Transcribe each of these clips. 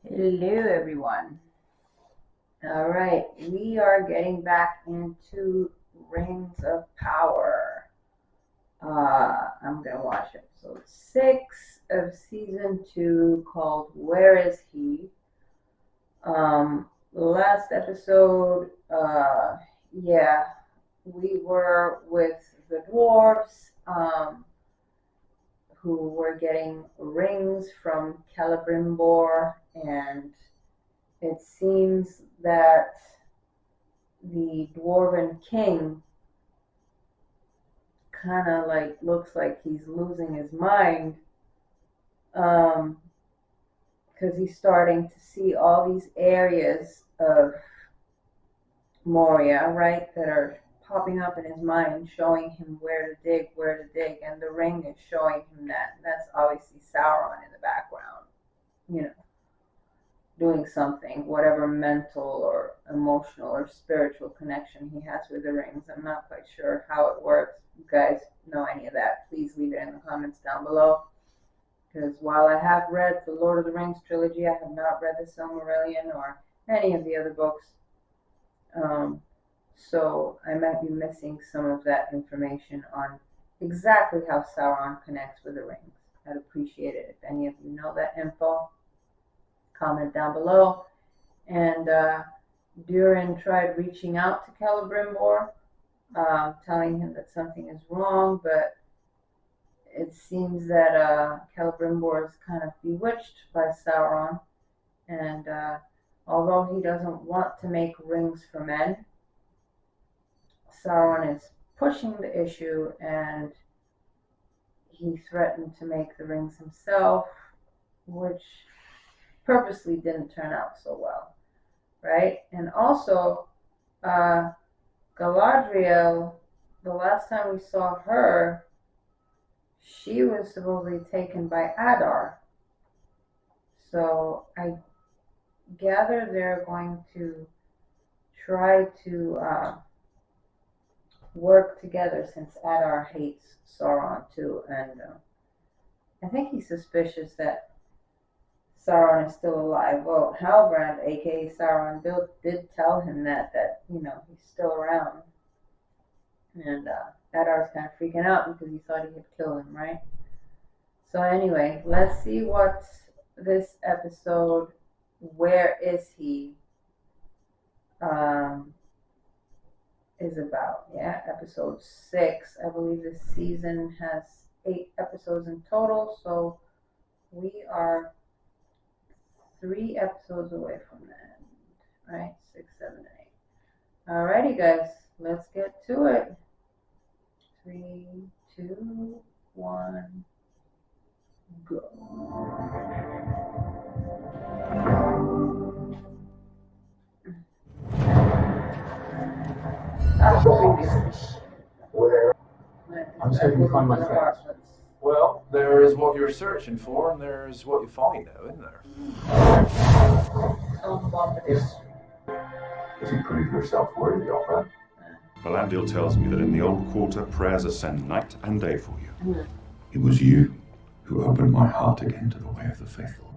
Hello everyone. Alright, we are getting back into Rings of Power. I'm gonna watch episode 6 of season 2 called Where Is He? Last episode, we were with the dwarves, who were getting rings from Celebrimbor, and it seems that the dwarven king kind of like looks like he's losing his mind, because he's starting to see all these areas of Moria, right, that are popping up in his mind, showing him where to dig, and the ring is showing him that. That's obviously Sauron in the background, doing something, whatever mental or emotional or spiritual connection he has with the rings. I'm not quite sure how it works. If you guys know any of that, please leave it in the comments down below. Because while I have read the Lord of the Rings trilogy, I have not read the Silmarillion or any of the other books. So I might be missing some of that information on exactly how Sauron connects with the rings. I'd appreciate it if any of you know that info. Comment down below. And Durin tried reaching out to Celebrimbor, telling him that something is wrong, but it seems that Celebrimbor is kind of bewitched by Sauron, and although he doesn't want to make rings for men, Sauron is pushing the issue, and he threatened to make the rings himself, which purposely didn't turn out so well, right? And also, Galadriel, the last time we saw her, she was supposedly taken by Adar. So I gather they're going to try to work together, since Adar hates Sauron too, and I think he's suspicious that Sauron is still alive. Well, Halbrand, aka Sauron, did tell him that he's still around, and Adar's kind of freaking out because he thought he could kill him, right? So anyway, let's see what this episode, Where Is He, is about. Yeah, episode 6. I believe this season has 8 episodes in total, so we are 3 episodes away from the end, right? 6, 7, and 8. Alrighty, guys, let's get to it. 3, 2, 1, go. Where? I was hoping to find my friends. Well, there is what you're searching for, and there's what you find, though, isn't there? Does he prove yourself worthy of that? Galadriel tells me that in the old quarter, prayers ascend night and day for you. It was you who opened my heart again to the way of the faithful.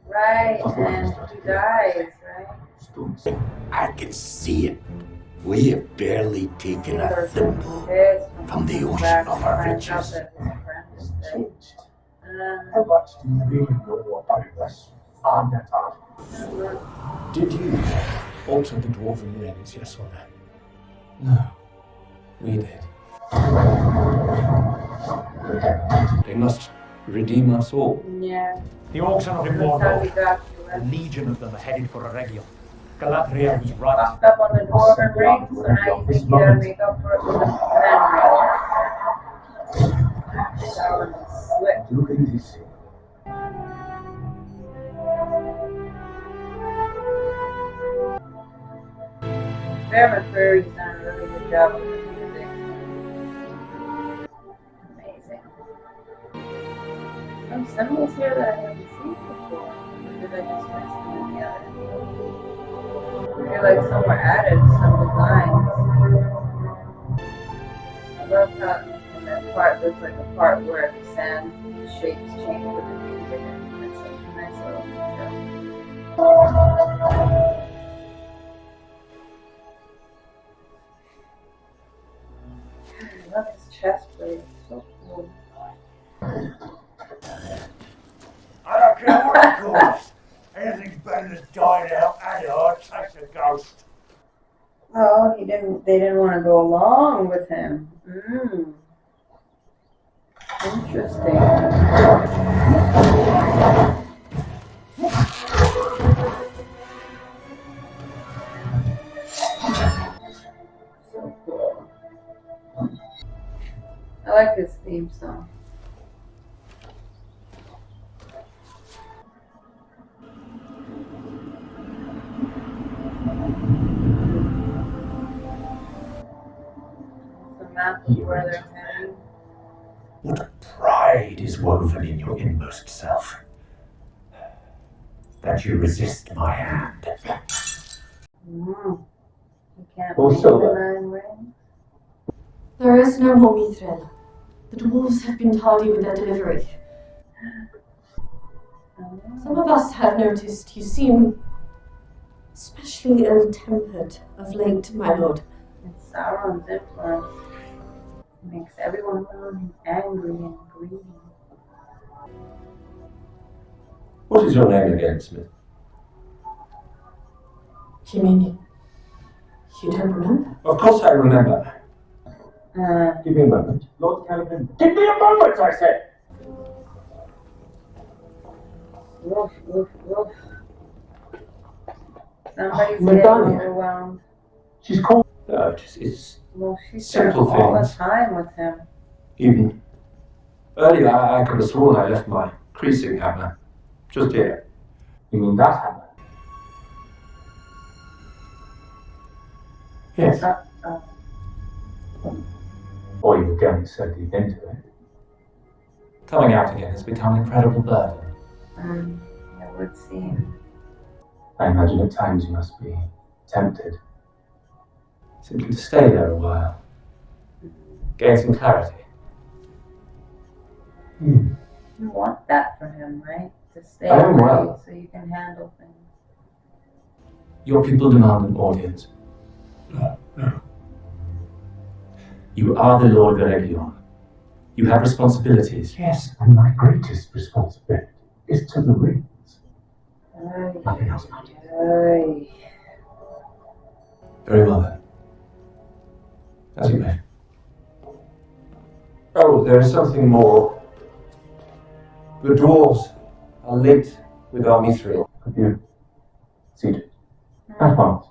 Right, and he dies, right? I can see it. We have barely taken a thimble from the ocean of our riches. How much do you really know about this? Did you alter the dwarven rings, yes or no? No, we did. They must redeem us all. Yeah. The auction of That's how we Mordor. got A you. legion of them are headed for Eregion. Galadriel was right. Fucked up on the dwarven rings, so now you think you gotta make up for it with the men rings. Sauron is slick. Durin and Disa. Fair McCreary's done a really good job with the music. Amazing. Some symbols here that I haven't seen before. Or did I just miss them in the other? I feel like some were added, some designs. I love how that part, there's like a part where the sand shapes change with the music, and it's such a nice little detail. I love his chest plate, it's so cool. I don't care what it costs. Anything's better than dying out Adar takes a ghost. Oh, they didn't want to go along with him. Interesting. So cool. I like this theme song. The map of where they're heading. What pride is woven in your inmost self, that you resist my hand. You can't Oh, make so the 9 rings. There is no more mithril. The dwarves have been tardy with their delivery. Some of us have noticed you seem especially ill-tempered of late, my lord. It's Sauron's influence. It makes everyone around him angry and greedy. What is your name again, Smith? You mean you don't remember? Of course I remember. Give me a moment. Lord Celebrimbor. Give me a moment, I said! Woof, woof, woof. Somebody's my getting darling. overwhelmed. She's called. It's Well, she's there simple all the things. time with him. Even earlier, I could have sworn I left my creasing hammer just here. You mean that hammer? Yes. Or you were going so deep into it. Coming out again has become an incredible burden. It would seem. I imagine at times you must be tempted. Simply to stay there a while. Gain some clarity. You want that for him, right? To stay I am away well. so you can handle things. Your people demand an audience. No. You are the Lord of Eregion. You have responsibilities. Yes, and my greatest responsibility is to the rings. Nothing else matters. Ay. Very well then. As you may. Oh, there is something more. The dwarves are linked with our mithril. Have you seen it? At once.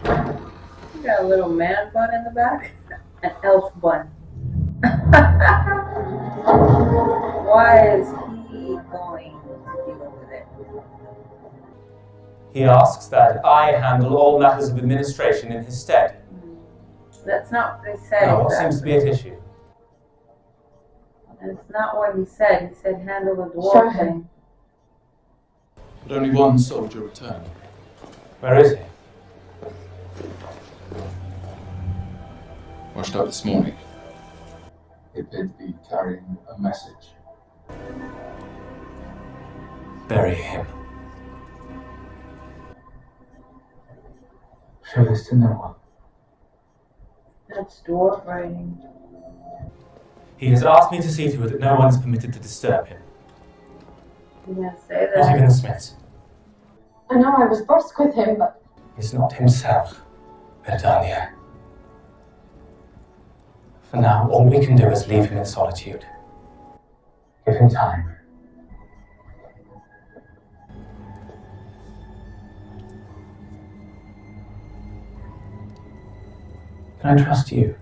You got a little man bun in the back? An elf bun. Why is he going to deal with it? He asks that I handle all matters of administration in his stead. That's not what they said. Now, what exactly. seems to be at issue? And it's not what he said. He said handle the Show dwarf him. thing. But only one soldier returned. Where is he? Washed up this morning. It did be carrying a message. Bury him. Show this to no one. That's dwarf writing. He has asked me to see to it that no one is permitted to disturb him. You gonna say Not even that? the Smiths. I know I was brusque with him, but He's not himself, Beretania. For now, all we can do is leave him in solitude. Give him time. Can I trust you?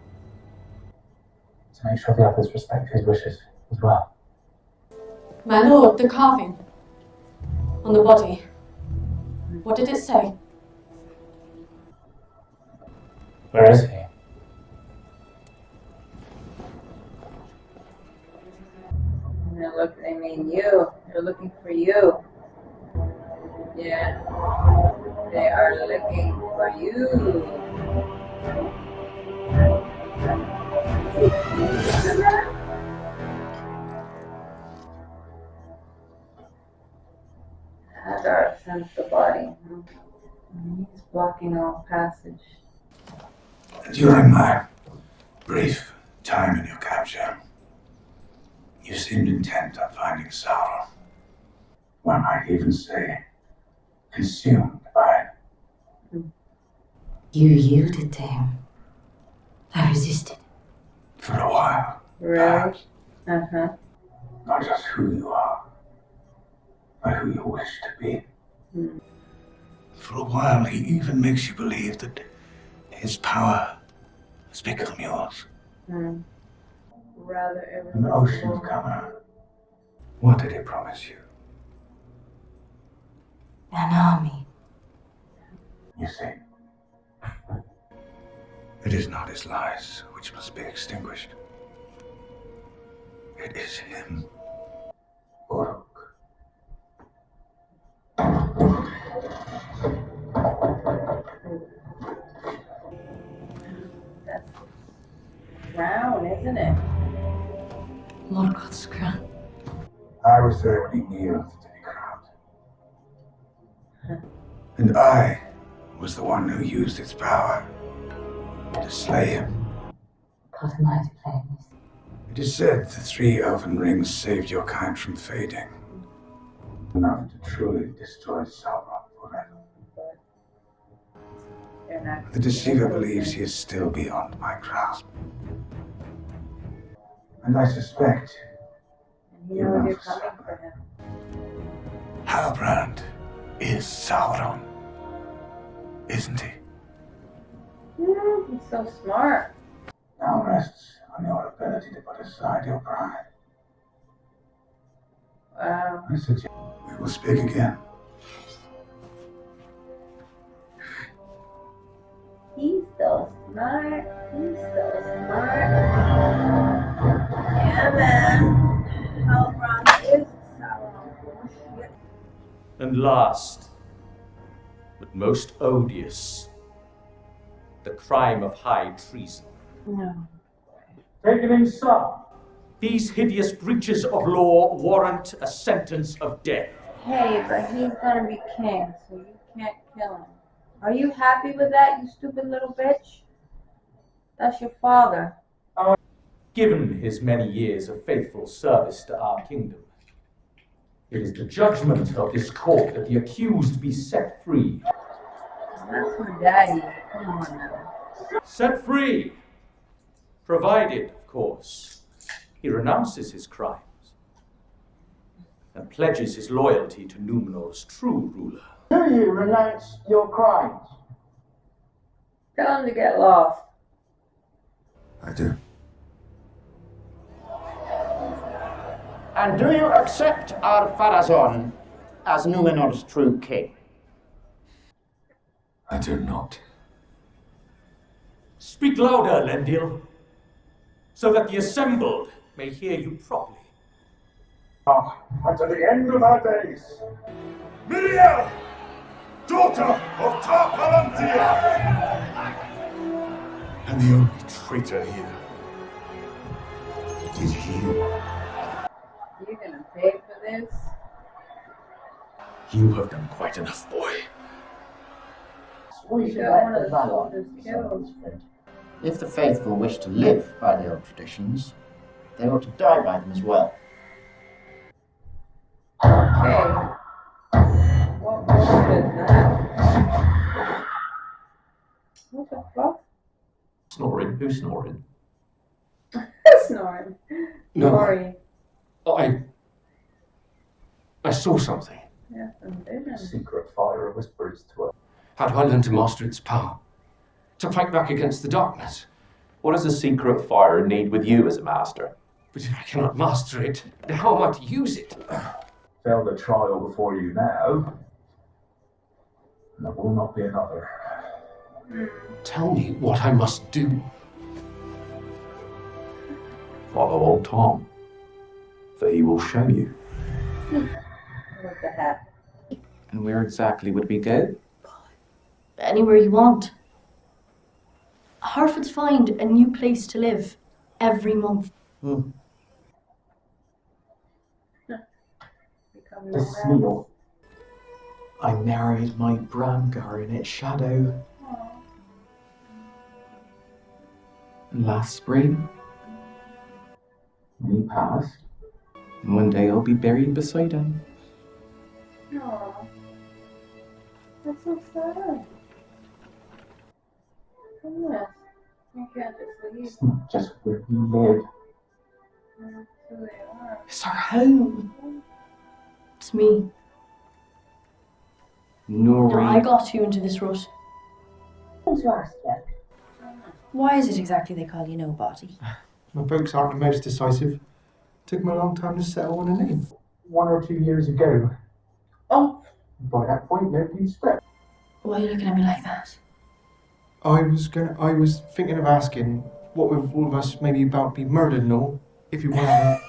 To make sure the others respect his wishes as well. my lord, the carving on the body. What did it say? Where is he? They mean you. They're looking for you. Yeah. They are looking for you. Adar sensed the body. He's blocking all passage. During my brief time in your capture, you seemed intent on finding Sauron. One might even say, consumed by it. You yielded to him. I resisted. For a while. Really? Perhaps. Uh-huh. Not just who you are, but who you wish to be. For a while, he even makes you believe that his power has become yours. Rather An ocean of color. What did he promise you? An army. You see, it is not his lies which must be extinguished. It is him. Uruk. That's crown, isn't it? Morgoth's crown. I was there when he kneeled to be crowned. And I was the one who used its power to slay him. What am I to blame this? It is said the 3 elven rings saved your kind from fading. Enough to truly destroy Sauron forever. They're not. The deceiver believes he is still beyond my grasp. And I suspect And he knows you're coming for him. Halbrand is Sauron, isn't he? He's so smart. Now rests on your ability to put aside your pride. Wow. I suggest we will speak again. He's so smart. He's so smart. Yeah, man. Halbrand is Sauron. And last, but most odious, the crime of high treason. No. Take it inside. These hideous breaches of law warrant a sentence of death. Hey, but he's gonna be king, so you can't kill him. Are you happy with that, you stupid little bitch? That's your father. Given his many years of faithful service to our kingdom, it is the judgment of this court that the accused be set free. That's my daddy. Come on now. Set free! Provided, of course, he renounces his crimes and pledges his loyalty to Numenor's true ruler. Do you renounce your crimes? Tell him to get lost. I do. And do you accept Ar-Pharazôn as Numenor's true king? I do not. Speak louder, Lendil, so that the assembled may hear you properly. Until the end of our days. Miriel, daughter of Tar-Palantir, and the only traitor here. It is you. You're gonna pay for this? You have done quite enough, boy. We You should got one let of the the Valar soldiers decide killed. his fate. If the faithful wish to live by the old traditions, they ought to die by them as well. Okay. What bullshit is that? What the fuck? Snoring? Who's snoring? Snoring. No. Sorry. I saw something. Yeah, some vision. Secret fire whispers to us. How do I learn to master its power? To fight back against the darkness? What does the secret fire need with you as a master? But if I cannot master it, then how am I to use it? Failed a trial before you now, and there will not be another. Tell me what I must do. Follow old Tom, for he will show you. With the hat. And where exactly would we go? Anywhere you want. Harfoot's find a new place to live every month. Become The Smeal. I married my Bramgar in its shadow. And last spring, he passed. And one day I'll be buried beside him. Aww. That's so sad. Oh, yes. You can't just leave. It's not just where we live. That's who they are. It's our home. It's me. Nori. No, I got you into this rut. To ask yet. Why is it exactly they call you nobody? My folks aren't the most decisive. Took them a long time to settle on a name. 1 or 2 years ago. Oh. By that point, nobody'd slept. Why are you looking at me like that? I was thinking of asking, what with all of us maybe about to be murdered and all, if you want to...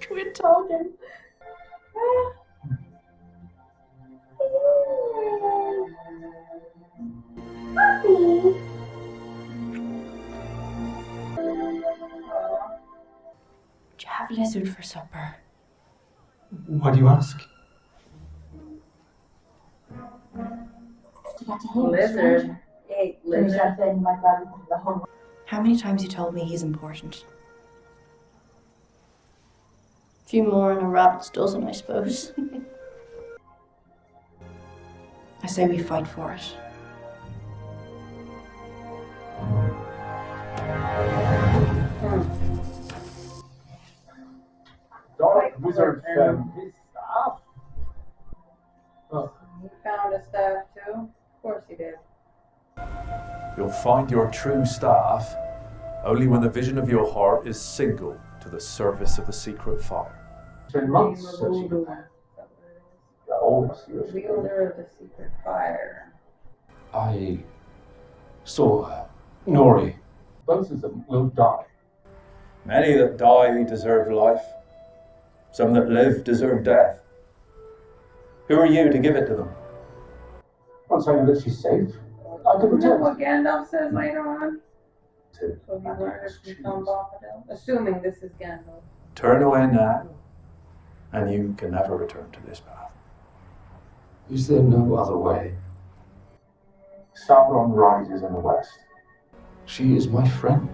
Quit talking. Do you have lizard for supper? Why do you ask? To get to him. Lizard. Ate There's lizard. that thing my brother put the whole. How many times you told me he's important? A few more in a rabbit's dozen, I suppose. I say we fight for it. Dark Wizard found his staff. Oh. He found a staff too? Of course he did. You'll find your true staff only when the vision of your heart is single to the surface of the secret fire. 10 months searching for that. The wielder of the secret fire. I saw Nori. Both of them will die. Many that die deserve life. Some that live deserve death. Who are you to give it to them? I'll tell you that she's safe. I can Isn't that protect. what Gandalf says later on? To So he learned from Bombadil? Assuming this is Gandalf. Turn away now, and you can never return to this path. Is there no other way? Sauron rises in the west. She is my friend.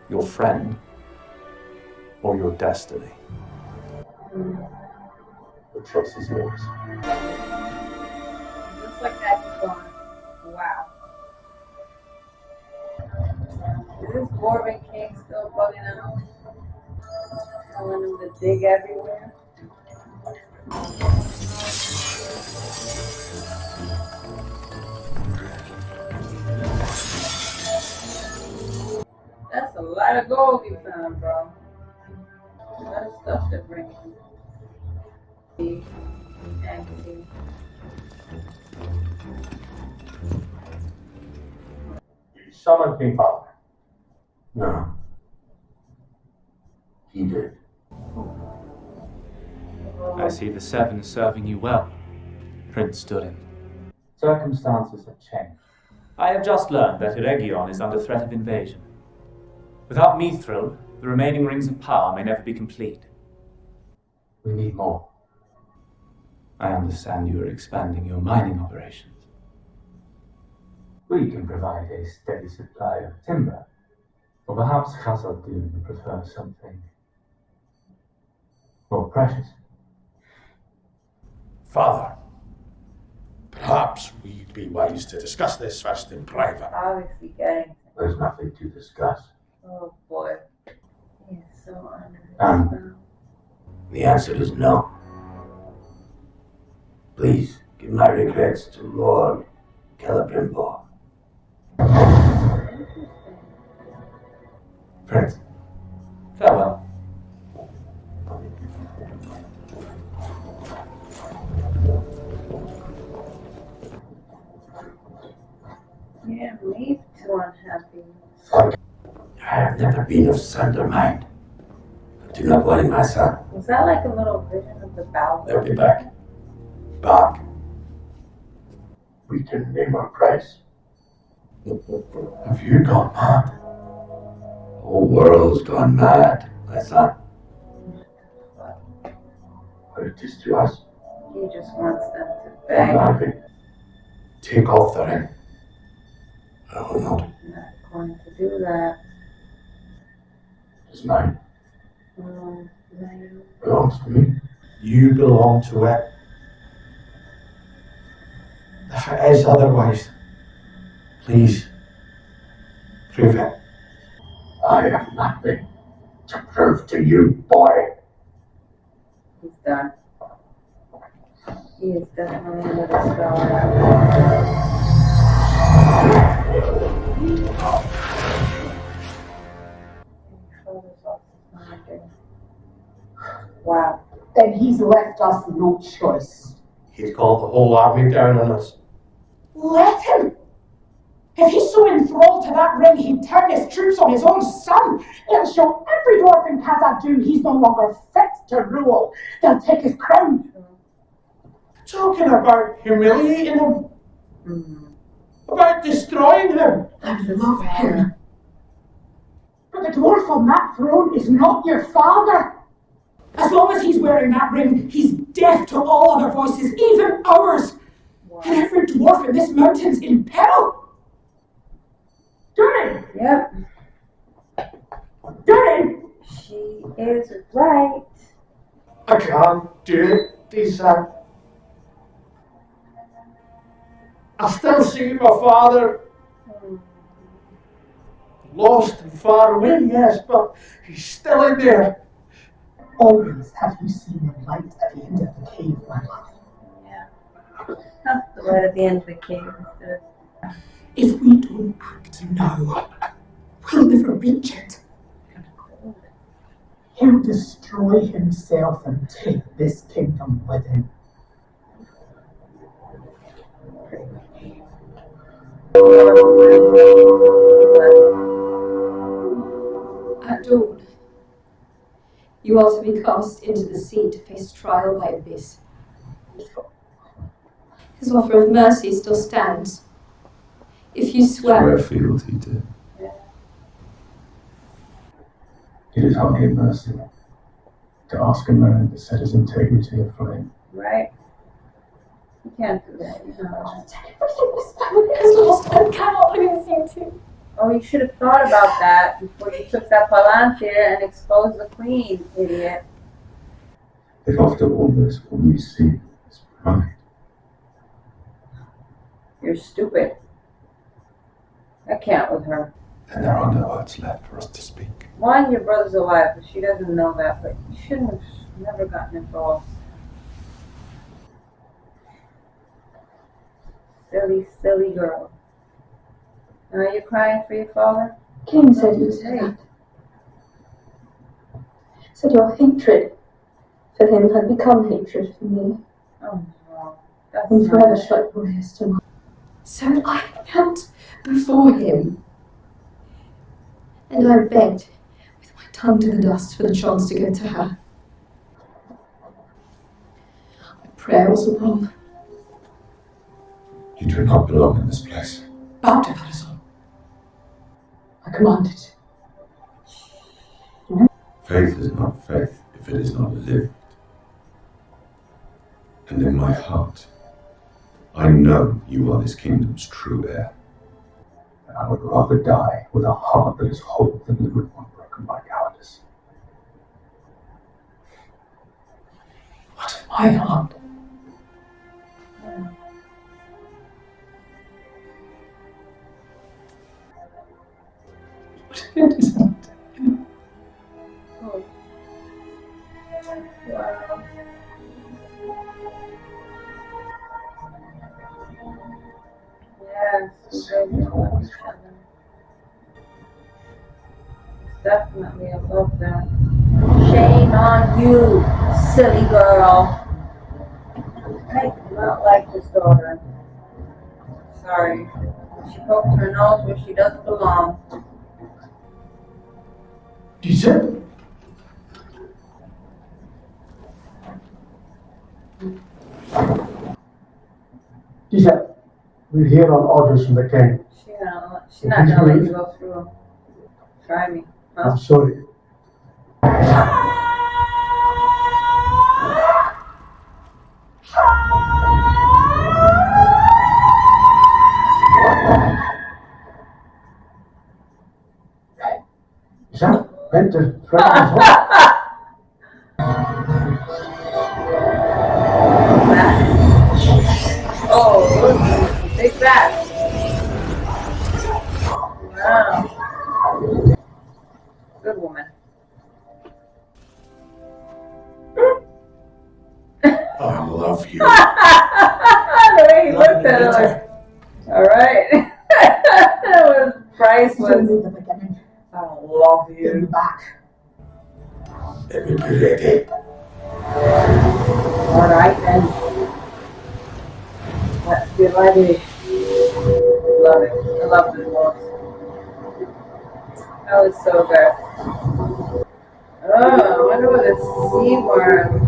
Your friend, or your destiny. The choice is yours. Just like that, he's gone. Wow. Is this Dwarven King still bugging out? Telling him to dig everywhere? That's a lot of gold you found, bro. A lot of stuff to bring in. Actually. You summoned me, Father. No. He did. I see the Seven serving you well, Prince Durin. Circumstances have changed. I have just learned that Eregion is under threat of invasion. Without Mithril, the remaining rings of power may never be complete. We need more. I understand you are expanding your mining operations. We can provide a steady supply of timber. Or perhaps Khaza Dum would prefer something more precious. Father, perhaps we'd be wise to discuss this first in private. Obviously getting. There's nothing to discuss. Oh boy. He is so under his spell. The answer is no. Please give my regrets to Lord Celebrimbor. Prince. Farewell. Yeah, me too unhappy. I have never been of sounder mind. But do not worry, my son. Was that like a little vision of the battle? They'll be back. Back. We can name our price. Have you gone mad? The whole world's gone mad, my son. What it is to us. He just wants them to Come, beg. Margaret. Take off the ring. I will not. I'm not going to do that. It's mine. No. Belongs to me. You belong to it. If it is otherwise, please, prove it. I have nothing to prove to you, boy. He's done. He is definitely with a star. Wow. Then he's left us no choice. He'd called the whole army down on us. Let him! If he's so enthralled to that ring, he'd turn his troops on his own son. It'll show every dwarf in Khaza Dum he's no longer fit to rule. They'll take his crown. Talking about humiliating him. About destroying him. I love him. But the dwarf on that throne is not your father. As long as he's wearing that ring, he's deaf to all other voices, even ours. Wow. And every dwarf in this mountain's in peril. Durin! Yep. Durin! She is right. I can't do it, Disa. I still see my father. Lost and far away, yes, but he's still in there. Always have you seen the light at the end of the cave, my love. Yeah. The light at the end of the cave instead of... If we don't act now, we'll never reach it. He'll destroy himself and take this kingdom with him. At dawn, you are to be cast into the sea to face trial by abyss. His offer of mercy still stands. If you swear... fealty to. It is only a mercy to ask a man to set his integrity aflame. Right? You can't do that, you know. Everything this family has lost and cannot lose you two. Oh, you should have thought about that before you took that palantir and exposed the queen, idiot. If after all this, all you see is pride. You're stupid. I can't with her. And there are no words left for us to speak. One, your brother's alive, but she doesn't know that, but you shouldn't have never gotten involved. Silly, silly girl. Now you're crying for your father? King said you said that. Said your hatred for him had become hatred for me. Oh no. That's And forever not shut your ears to mine. So I knelt before him. And I begged, with my tongue to the dust, for the chance to go to her. My prayer was wrong. You do not belong in this place. Bow to Farazon. I commanded. Faith is not faith if it is not lived. And in my heart, I know you are this kingdom's true heir. And I would rather die with a heart that is whole than live with one broken by cowardice. What of my heart? What if it isn't? Oh. Wow. Yes, we love each other. It's definitely a love that. Shame on you, silly girl. I do not like this daughter. Sorry. She poked her nose where she doesn't belong. Disa? Disa, we're here on orders from the king. She gonna She's not gonna let you go through. Try me. Huh? I'm sorry. Is that meant to threaten us? Oh, look, big bat. Wow. Good woman. I love you. The way he looked at her like, alright. That was priceless. I love you. Back. Let me be ready. Alright then. Let's get ready. Love it. I love the dwarves. That was so good. Oh, I wonder what a sea worm is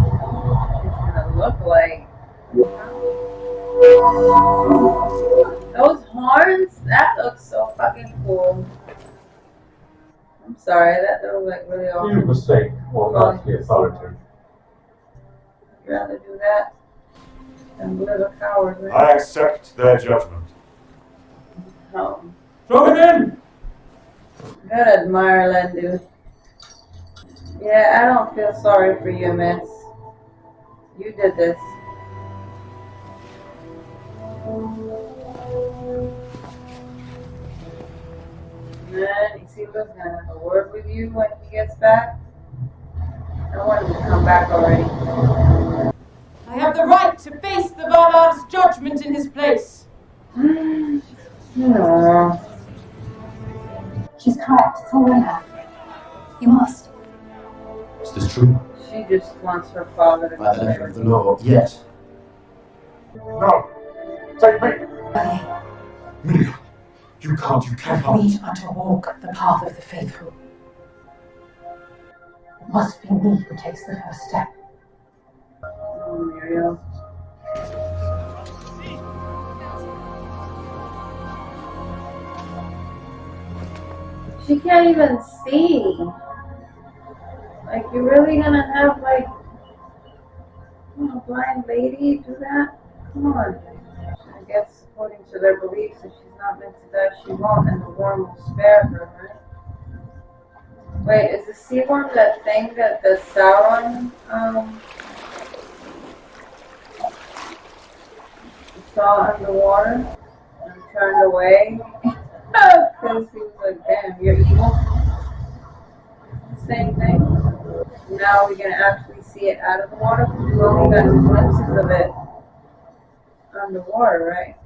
gonna look like. Those horns? That looks so fucking cool. I'm sorry, that was like really You awesome. forsake or earthly authority. I'd rather do that than live a coward, right? I accept their judgment. Oh. Throw him in! Gotta admire Lendu. Yeah, I don't feel sorry for you, miss. You did this. Man, Isaiah's gonna have a word with you when he gets back. I want him to come back already. I have the right to face the Valar's judgment in his place. Aww. She's correct. It's all right. You must. Is this true? She just wants her father to By the letter of the law, yes. No. Take me. Miriam, you can't. We are to walk the path of the faithful. It must be me who takes the first step. Oh, Muriel. She can't even see. Like, you're really gonna have, like, a blind lady do that? Come on. I guess, according to their beliefs, if she's not meant to die, she won't, and the worm will spare her, right? Wait, is the sea worm that thing that the Sauron, saw underwater and turned away? Because he was like, damn, you're evil. Same thing. Now we're gonna actually see it out of the water. We've only got glimpses of it underwater, right?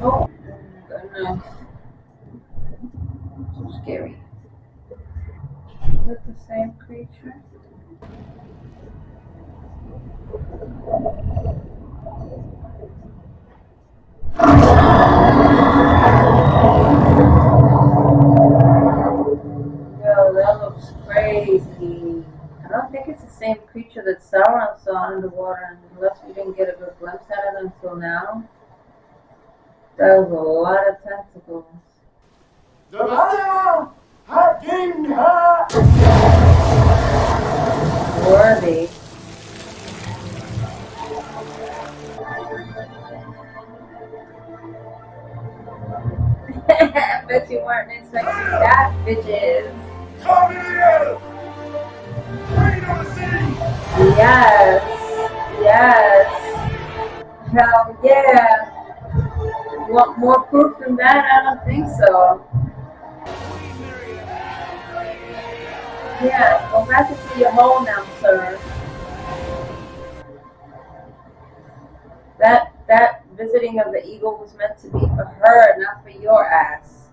Oh, goodness. So scary. Is it the same creature? Yo, that looks crazy. I don't think it's the same creature that Sauron saw underwater, unless we didn't get a good glimpse at it until now. That was a lot of tentacles. The Valar have gained her! Worthy. I bet you weren't expecting that, bitches. Galadriel! Queen of the sea! Yes. Yes. Hell yeah. You want more proof than that? I don't think so. Yeah, go back into your hole now, sir. That visiting of the eagle was meant to be for her, not for your ass.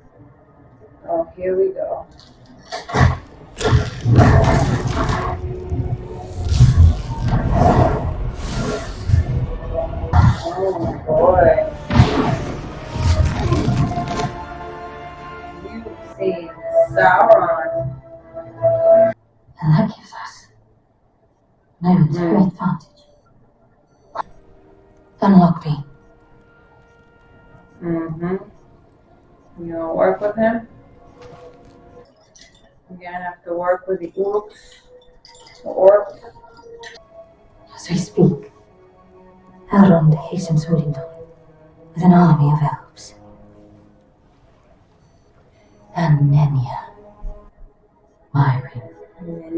Oh, here we go. Oh boy. You've seen Sauron. And that gives us to her advantage. Unlock me. Mm-hmm. You gonna work with him? You're gonna have to work with the orcs. The orcs. As we speak, Elrond hastens Durin with an army of elves. And Nenya, my ring.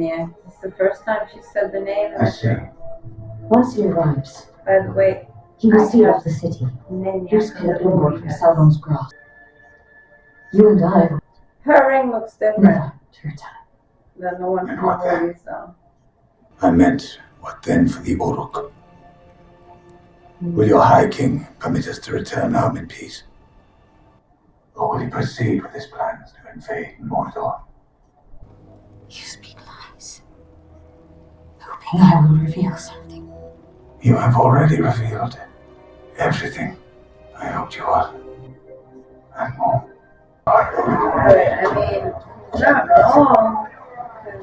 Yeah, it's the first time she said the name. I see. Once he arrives, By the way, he will steal off the city. Use Celebrimbor from Sauron's grasp. You and I will her ring looks different never to return. than the one And from what the then? movies, though. I meant, what then for the Uruk? Will your High King permit us to return home in peace? Or will he proceed with his plans to invade Mordor? You speak lies, hoping I will reveal something. You have already revealed everything I hoped you would. And more. But, I mean, not wrong. You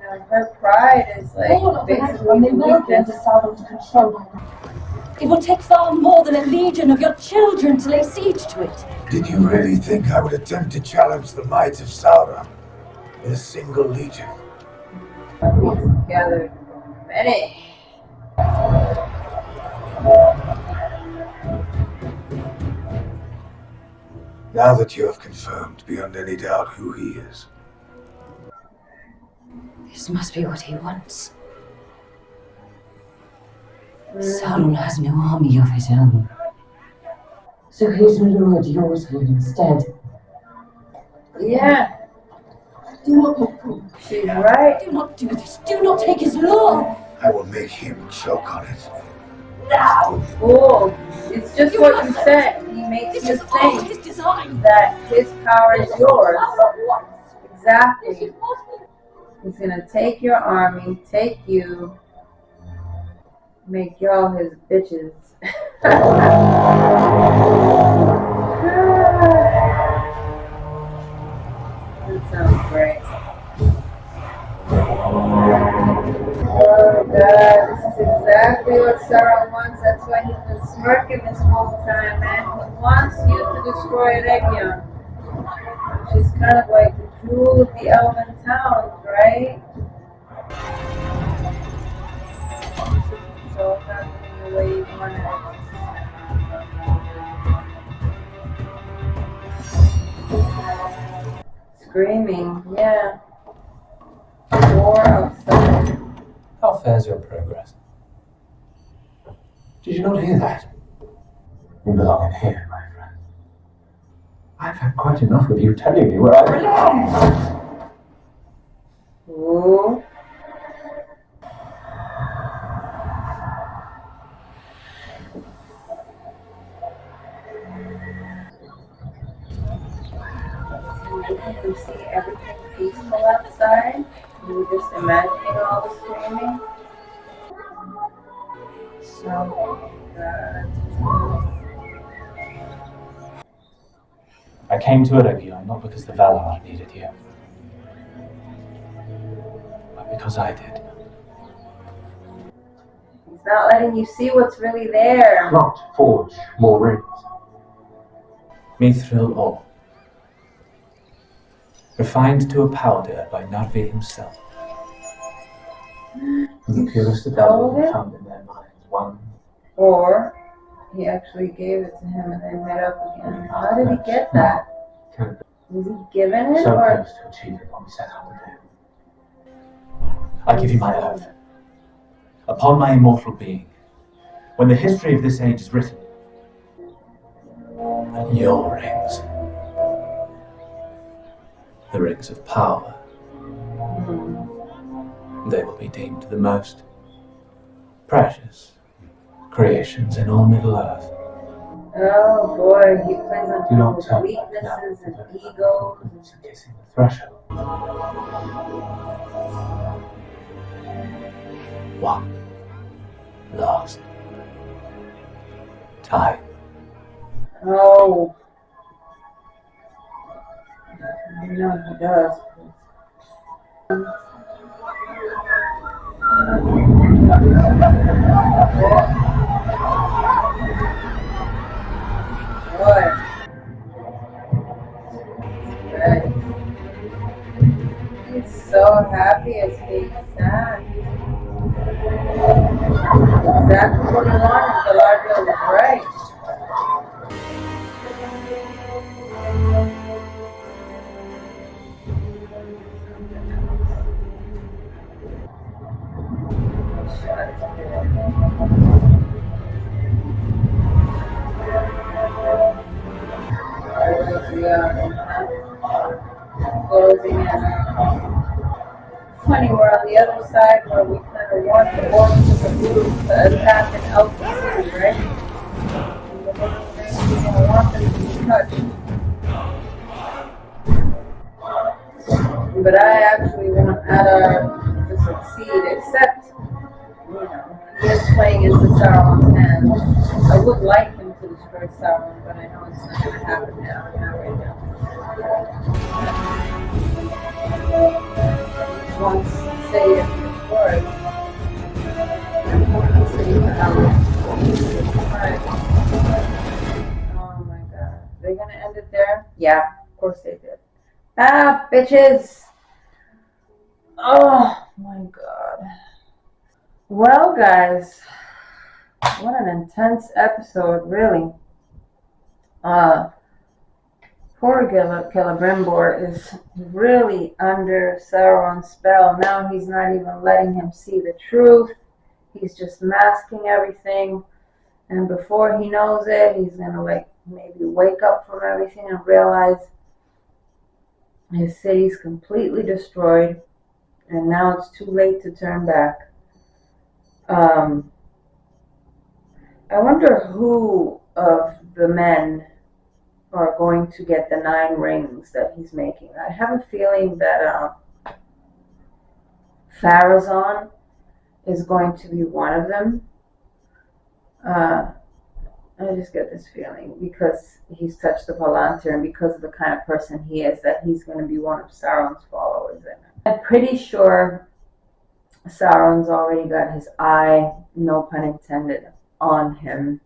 know, her pride is like basically they will be under weakness. Sauron's control by now. It will take far more than a legion of your children to lay siege to it. Did you really think I would attempt to challenge the might of Sauron with a single legion? Gathered many. Now that you have confirmed beyond any doubt who he is, This must be what he wants. Sauron has no army of his own. So he's lured yours here instead. Yeah, Do not be fooled. she's right. Do not do this. Do not take his law. I will make him choke on it. No! Fool. It's just You what you mustn't. said. He makes This you is all think his design. that his power is yours. This Exactly. is what He's gonna take your army, take you, make y'all his bitches. That sounds great. Oh god, this is exactly what Sauron wants. That's why he's been smirking this whole time, man. He wants you to destroy Eregion. Which is kind of like the jewel of the elven towns, right? So it's happening the way you want it. Screaming, yeah. War outside. How fares your progress? Did you not hear that? You belong in here, my friend. I've had quite enough of you telling me where I belong. Ooh. You can see everything peaceful outside. You were just imagining all the screaming. So good. I came to Eregion not because the Valar needed you, but because I did. He's not letting you see what's really there. Not forge more rings. Mithril ore. Refined to a powder by Narvi himself. The purest of Stole diamonds it? found in their minds. One Or he actually gave it to him and they met up again. How did he get that? can Was he given it so or? close to achieving what we set out to do. I give you my oath. Upon my immortal being, when the history of this age is written, and your rings, the rings of power, they will be deemed the most precious creations in all Middle-earth. Oh boy, he plays on Do not people's tell me weaknesses and now. egos. It's kissing the threshold. One last time. Oh. I know he does. Boy. Right. He's so happy it's being sad. Exactly what he wanted. Galadriel was right. Closing in. Funny, we're on the other side where we kind of want the orcs of the blue to attack an elf city, right? And the little things we don't want them to be touched. But I actually want Adar to succeed, except, you know, he is playing into Sauron's hands. I would like him to destroy Sauron, but I know it's not going to happen now, not right now. Once city is destroyed, oh my god. They're going to end it there? Yeah, of course they did. Ah, bitches! Oh my god. Well, guys, what an intense episode, really. Poor Celebrimbor is really under Sauron's spell. Now he's not even letting him see the truth. He's just masking everything. And before he knows it, he's gonna maybe wake up from everything and realize his city's completely destroyed. And now it's too late to turn back. I wonder who of the men are going to get the 9 rings that he's making. I have a feeling that Pharazôn is going to be one of them. I just get this feeling because he's touched the Palantir and because of the kind of person he is that he's going to be one of Sauron's followers. I'm pretty sure Sauron's already got his eye, no pun intended, on him.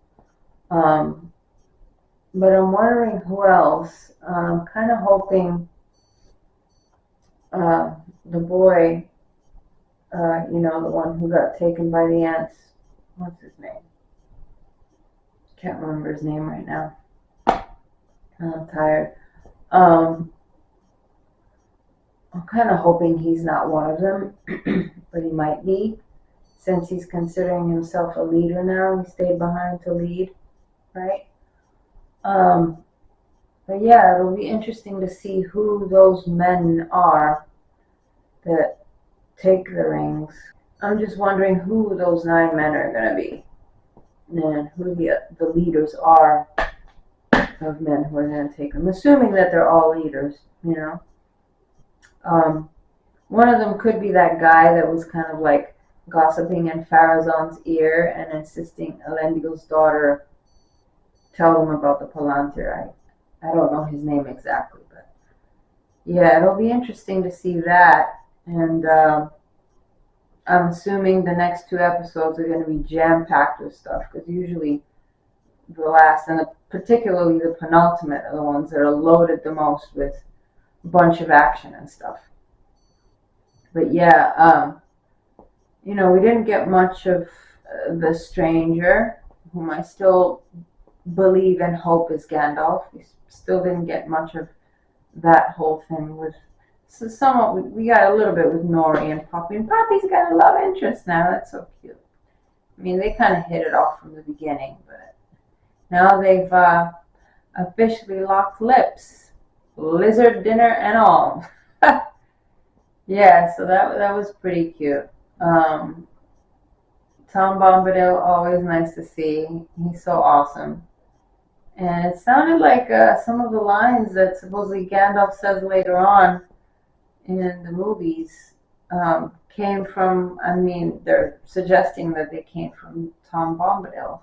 But I'm wondering who else. I'm kind of hoping the boy, you know, the one who got taken by the ants. What's his name? Can't remember his name right now. I'm tired. I'm kind of hoping he's not one of them, but he might be, since he's considering himself a leader now. He stayed behind to lead, right? But yeah, it'll be interesting to see who those men are that take the rings. I'm just wondering who those 9 men are going to be, and who the leaders are of men who are going to take them, assuming that they're all leaders, you know. One of them could be that guy that was kind of like gossiping in Pharazôn's ear and insisting Elendil's daughter tell them about the Palantir. I don't know his name exactly, but yeah, it'll be interesting to see that. And I'm assuming the next 2 episodes are going to be jam-packed with stuff, because usually the last, and particularly the penultimate, are the ones that are loaded the most with a bunch of action and stuff. But yeah, you know, we didn't get much of the stranger, whom I still believe and hope is Gandalf. We still didn't get much of that whole thing with. So somewhat, we got a little bit with Nori and Poppy, and Poppy's got a love interest now. That's so cute. I mean, they kind of hit it off from the beginning, but now they've officially locked lips, lizard dinner and all. Yeah, so that was pretty cute. Tom Bombadil, always nice to see. He's so awesome. And it sounded like some of the lines that supposedly Gandalf says later on in the movies came from, I mean, they're suggesting that they came from Tom Bombadil.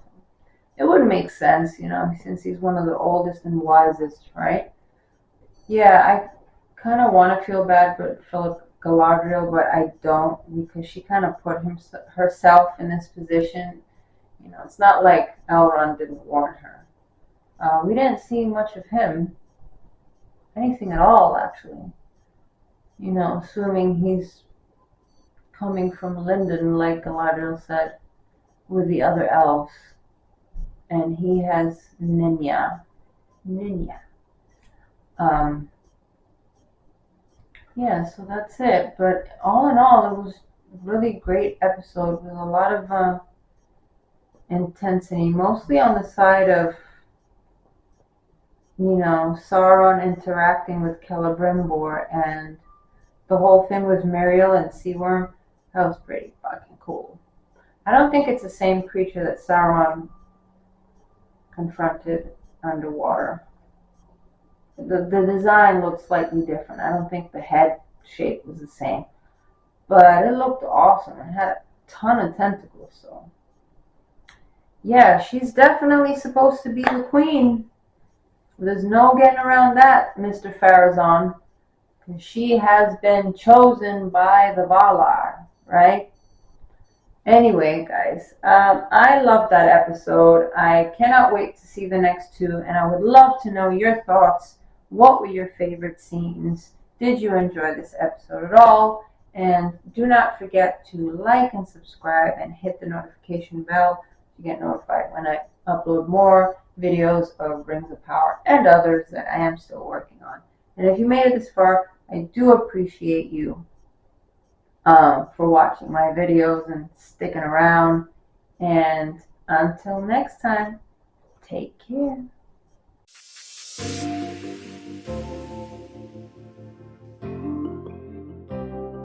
It would make sense, you know, since he's one of the oldest and wisest, right? Yeah, I kind of want to feel bad for Galadriel, but I don't, because she kind of put herself in this position. You know, it's not like Elrond didn't warn her. We didn't see much of him. Anything at all, actually. You know, assuming he's coming from Lindon, like Galadriel said, with the other elves. And he has Ninya. Yeah, so that's it. But all in all, it was a really great episode with a lot of intensity, mostly on the side of, you know, Sauron interacting with Celebrimbor, and the whole thing with Muriel and Seaworm. That was pretty fucking cool. I don't think it's the same creature that Sauron confronted underwater. The design looked slightly different. I don't think the head shape was the same. But it looked awesome. It had a ton of tentacles, so. Yeah, she's definitely supposed to be the queen. There's no getting around that, Mr. Farazan. She has been chosen by the Valar, right? Anyway, guys, I love that episode. I cannot wait to see the next two, and I would love to know your thoughts. What were your favorite scenes? Did you enjoy this episode at all? And do not forget to like and subscribe and hit the notification bell to get notified when I upload more videos of Rings of Power and others that I am still working on. And if you made it this far, I do appreciate you for watching my videos and sticking around. And until next time, take care.